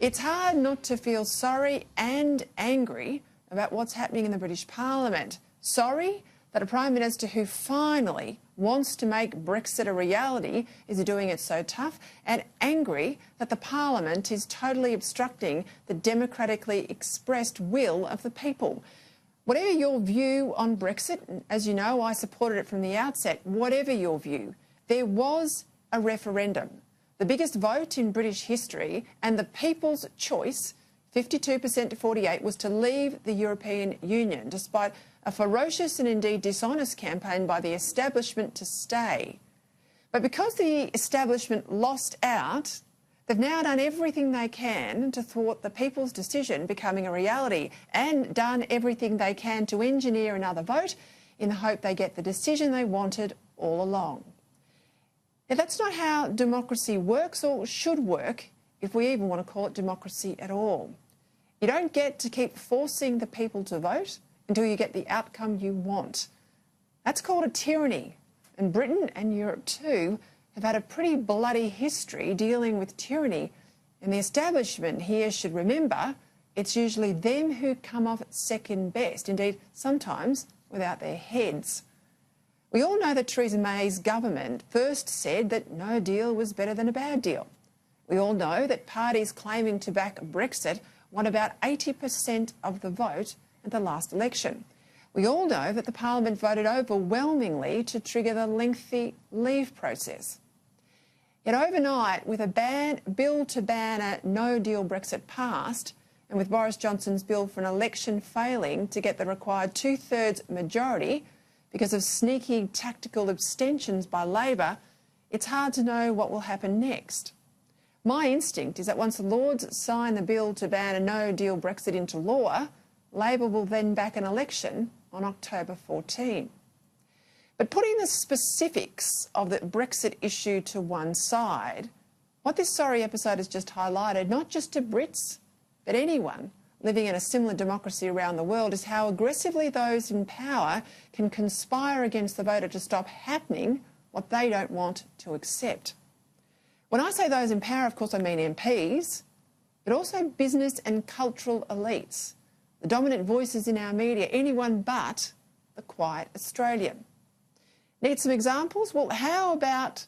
It's hard not to feel sorry and angry about what's happening in the British Parliament. Sorry that a Prime Minister who finally wants to make Brexit a reality is doing it so tough, and angry that the Parliament is totally obstructing the democratically expressed will of the people. Whatever your view on Brexit, as you know, I supported it from the outset, whatever your view, there was a referendum, the biggest vote in British history, and the people's choice, 52% to 48%, was to leave the European Union, despite a ferocious and indeed dishonest campaign by the establishment to stay. But because the establishment lost out, they've now done everything they can to thwart the people's decision becoming a reality, and done everything they can to engineer another vote in the hope they get the decision they wanted all along. Now, that's not how democracy works or should work, if we even want to call it democracy at all. You don't get to keep forcing the people to vote until you get the outcome you want. That's called a tyranny, and Britain and Europe too have had a pretty bloody history dealing with tyranny, and the establishment here should remember it's usually them who come off second best, indeed sometimes without their heads. We all know that Theresa May's government first said that no deal was better than a bad deal. We all know that parties claiming to back Brexit won about 80% of the vote at the last election. We all know that the Parliament voted overwhelmingly to trigger the lengthy leave process. Yet overnight, with a bill to ban a no-deal Brexit passed, and with Boris Johnson's bill for an election failing to get the required two-thirds majority because of sneaky tactical abstentions by Labor, it's hard to know what will happen next. My instinct is that once the Lords sign the bill to ban a no-deal Brexit into law, Labor will then back an election on October 14. But putting the specifics of the Brexit issue to one side, what this sorry episode has just highlighted, not just to Brits, but anyone living in a similar democracy around the world, is how aggressively those in power can conspire against the voter to stop happening what they don't want to accept. When I say those in power, of course, I mean MPs, but also business and cultural elites, the dominant voices in our media, anyone but the quiet Australian. Need some examples? Well, how about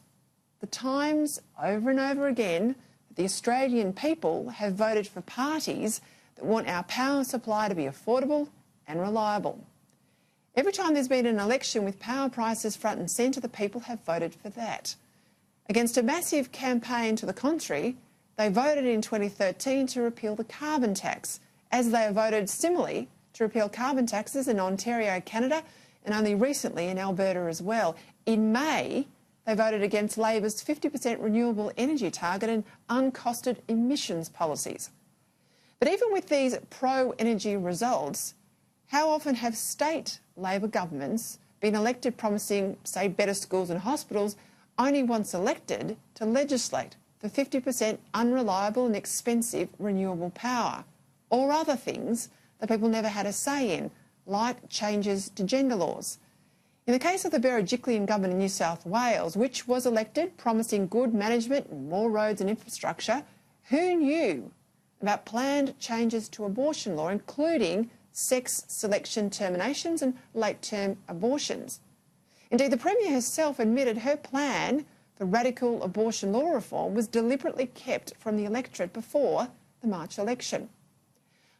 the times over and over again that the Australian people have voted for parties that want our power supply to be affordable and reliable? Every time there's been an election with power prices front and centre, the people have voted for that. Against a massive campaign to the contrary, they voted in 2013 to repeal the carbon tax, as they have voted similarly to repeal carbon taxes in Ontario, Canada, and only recently in Alberta as well. In May, they voted against Labor's 50% renewable energy target and uncosted emissions policies. But even with these pro-energy results, how often have state Labor governments been elected promising, say, better schools and hospitals, only once elected to legislate for 50% unreliable and expensive renewable power, or other things that people never had a say in, like changes to gender laws? In the case of the Berejiklian government in New South Wales, which was elected promising good management and more roads and infrastructure, who knew about planned changes to abortion law, including sex selection terminations and late-term abortions? Indeed, the Premier herself admitted her plan for radical abortion law reform was deliberately kept from the electorate before the March election.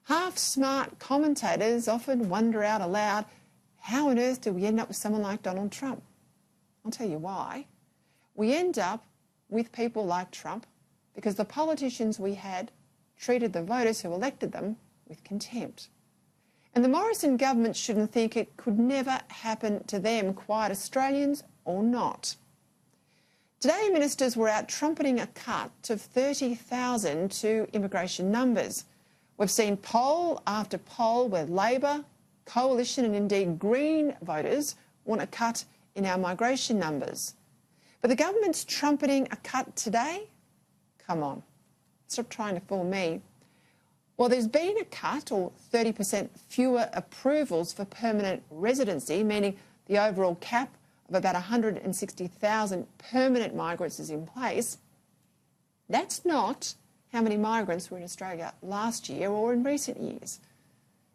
Half-smart commentators often wonder out aloud, how on earth do we end up with someone like Donald Trump? I'll tell you why. We end up with people like Trump because the politicians we had treated the voters who elected them with contempt. And the Morrison government shouldn't think it could never happen to them, quiet Australians or not. Today, ministers were out trumpeting a cut of 30,000 to immigration numbers. We've seen poll after poll where Labor, Coalition and indeed Green voters want a cut in our migration numbers. But the government's trumpeting a cut today? Come on, stop trying to fool me. Well, there's been a cut, or 30% fewer approvals for permanent residency, meaning the overall cap of about 160,000 permanent migrants is in place. That's not how many migrants were in Australia last year or in recent years.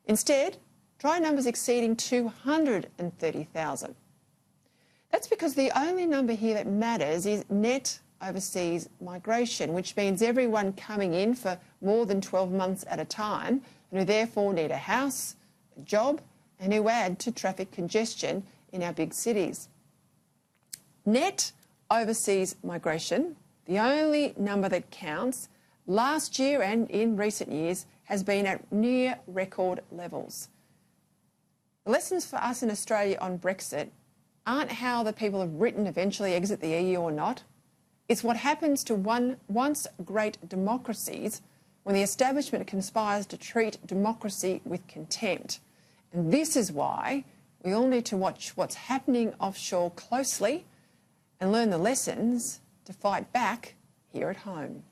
Instead, try numbers exceeding 230,000. That's because the only number here that matters is net overseas migration, which means everyone coming in for more than 12 months at a time and who therefore need a house, a job, and who add to traffic congestion in our big cities. Net overseas migration, the only number that counts, last year and in recent years has been at near record levels. The lessons for us in Australia on Brexit aren't how the people of Britain eventually exit the EU or not. It's what happens to once great democracies when the establishment conspires to treat democracy with contempt. And this is why we all need to watch what's happening offshore closely and learn the lessons to fight back here at home.